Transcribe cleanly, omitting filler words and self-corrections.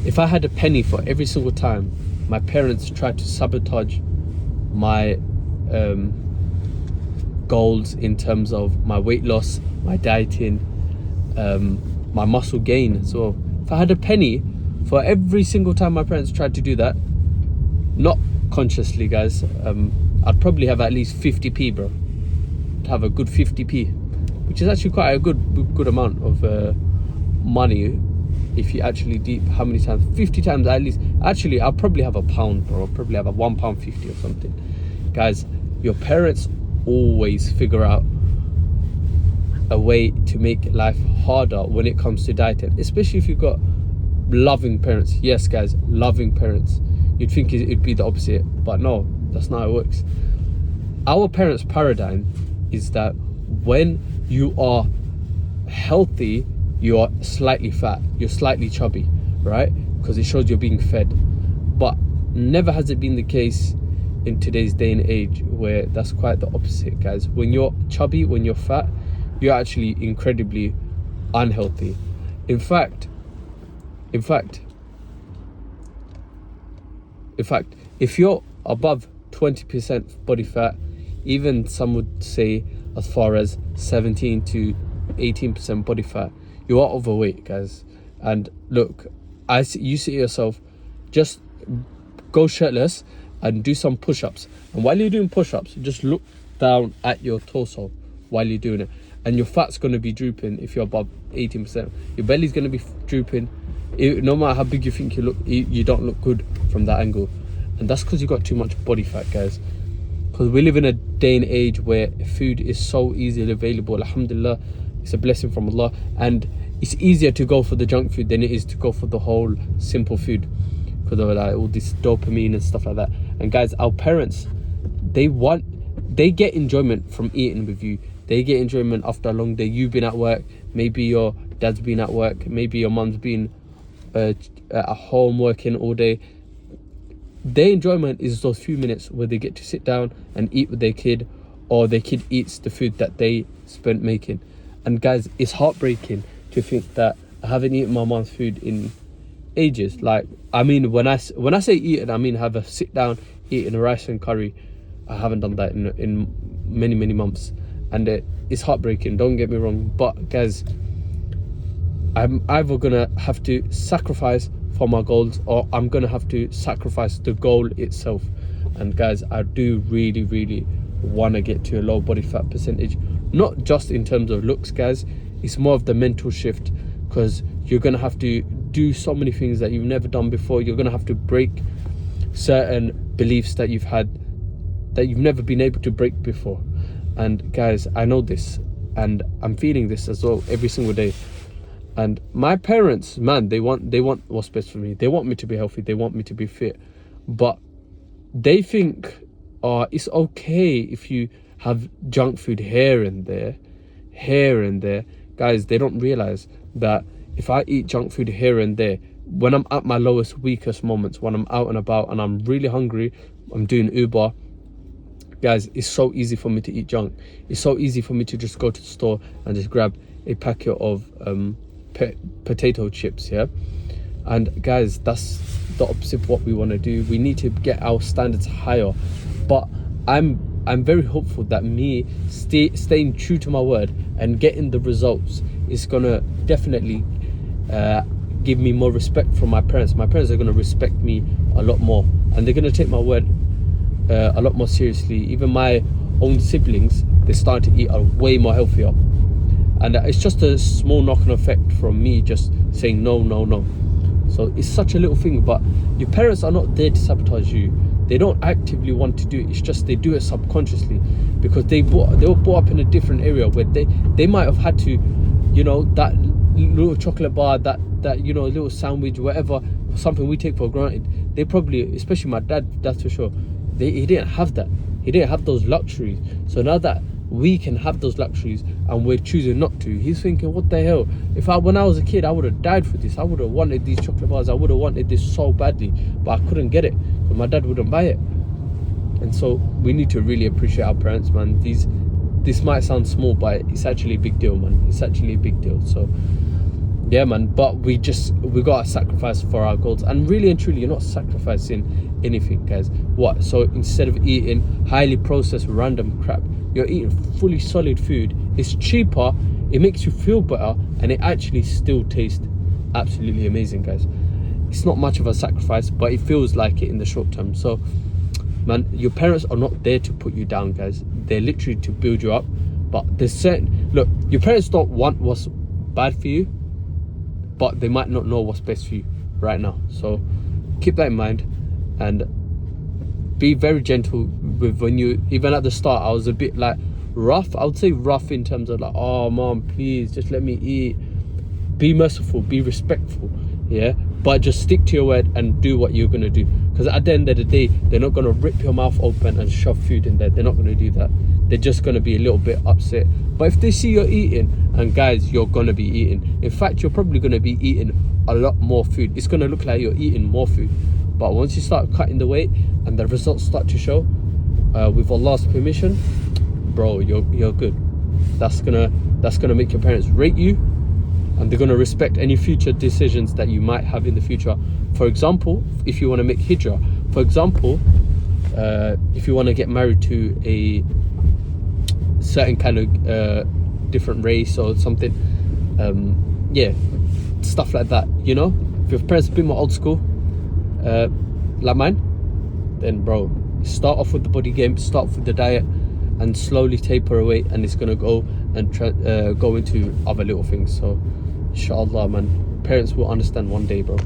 if I had a penny for every single time my parents tried to sabotage my goals in terms of my weight loss, my dieting, my muscle gain. So if I had a penny for every single time my parents tried to do that, not consciously, guys, I'd probably have at least 50p, bro. I'd have a good 50p, which is actually quite a good amount of money. If you actually deep how many times, 50 times at least. Actually, I'll probably have a pound, bro. I'll probably have a £1.50 or something. Guys, your parents always figure out a way to make life harder when it comes to dieting, especially if you've got loving parents. Yes, guys, loving parents. You'd think it'd be the opposite, but no, that's not how it works. Our parents' paradigm is that when you are healthy, you are slightly fat, you're slightly chubby, right? Because it shows you're being fed. But never has it been the case in today's day and age, where that's quite the opposite, guys. When you're chubby, when you're fat, you're actually incredibly unhealthy. In fact, if you're above 20% body fat, even some would say as far as 17 to 18% body fat, you are overweight, guys. And look, you see yourself, just go shirtless and do some push-ups. And while you're doing push-ups, just look down at your torso while you're doing it. And your fat's going to be drooping if you're above 18%. Your belly's going to be drooping. No matter how big you think you look, you don't look good from that angle. And that's because you got too much body fat, guys. Because we live in a day and age where food is so easily available. Alhamdulillah, it's a blessing from Allah. And it's easier to go for the junk food than it is to go for the whole simple food, because of like all this dopamine and stuff like that. And guys, our parents, they get enjoyment from eating with you. They get enjoyment after a long day. You've been at work, maybe your dad's been at work, maybe your mum's been at home working all day. Their enjoyment is those few minutes where they get to sit down and eat with their kid, or their kid eats the food that they spent making. And guys, it's heartbreaking to think that I haven't eaten my mom's food in ages. Like, I mean, when I say eating, I mean have a sit down eating a rice and curry. I haven't done that in many months, and it's heartbreaking, don't get me wrong. But guys, I'm either gonna have to sacrifice for my goals, or I'm gonna have to sacrifice the goal itself. And guys, I do really want to get to a low body fat percentage, not just in terms of looks, guys. It's more of the mental shift, because you're gonna have to do so many things that you've never done before. You're gonna have to break certain beliefs that you've had that you've never been able to break before. And guys, I know this, and I'm feeling this as well every single day. And my parents, man, they want what's best for me. They want me to be healthy, they want me to be fit, but they think it's okay if you have junk food here and there. Guys, they don't realize that if I eat junk food here and there, when I'm at my lowest, weakest moments, when I'm out and about and I'm really hungry, I'm doing Uber, guys, it's so easy for me to eat junk. It's so easy for me to just go to the store and just grab a packet of potato chips, yeah. And guys, that's the opposite of what we want to do. We need to get our standards higher. But I'm very hopeful that me staying true to my word and getting the results is gonna definitely give me more respect from my parents. My parents are gonna respect me a lot more, and they're gonna take my word a lot more seriously. Even my own siblings, they're starting to eat way more healthier. And it's just a small knock-on effect from me just saying no. So it's such a little thing, but your parents are not there to sabotage you. They don't actively want to do it. It's just they do it subconsciously, because they were brought up in a different area where they might have had to, you know, that little chocolate bar, that you know, little sandwich, whatever, something we take for granted. They probably, especially my dad, that's for sure, he didn't have that. He didn't have those luxuries. So now that we can have those luxuries and we're choosing not to, he's thinking, what the hell, when I was a kid, I would have died for this. I would have wanted these chocolate bars. I would have wanted this so badly, but I couldn't get it because my dad wouldn't buy it. And so we need to really appreciate our parents, man. This might sound small, but it's actually a big deal, man. It's actually a big deal. So yeah, man. But we gotta sacrifice for our goals, and really and truly, you're not sacrificing anything, guys. What? So instead of eating highly processed random crap, you're eating fully solid food. It's cheaper, it makes you feel better, and it actually still tastes absolutely amazing, guys. It's not much of a sacrifice, but it feels like it in the short term. So, man, your parents are not there to put you down, guys. They're literally to build you up. But there's certain, look, your parents don't want what's bad for you, but they might not know what's best for you right now. So keep that in mind, and be very gentle with when you, even at the start I was a bit like rough. I would say rough in terms of like, oh mom, please just let me eat. Be merciful, be respectful, yeah, but just stick to your word and do what you're gonna do, because at the end of the day, they're not gonna rip your mouth open and shove food in there. They're not gonna do that. They're just gonna be a little bit upset. But if they see you're eating, and guys, you're gonna be eating, in fact you're probably gonna be eating a lot more food. It's gonna look like you're eating more food, but once you start cutting the weight and the results start to show, with Allah's permission, bro, you're good. That's gonna make your parents rate you, and they're gonna respect any future decisions that you might have in the future. For example, if you want to make hijrah, for example, if you want to get married to a certain kind of different race or something, yeah, stuff like that, you know. If your parents are a bit more old school, like mine, then bro, start off with the body game, start off with the diet, and slowly taper away, and it's gonna go and go into other little things. So inshallah, man, parents will understand one day, bro.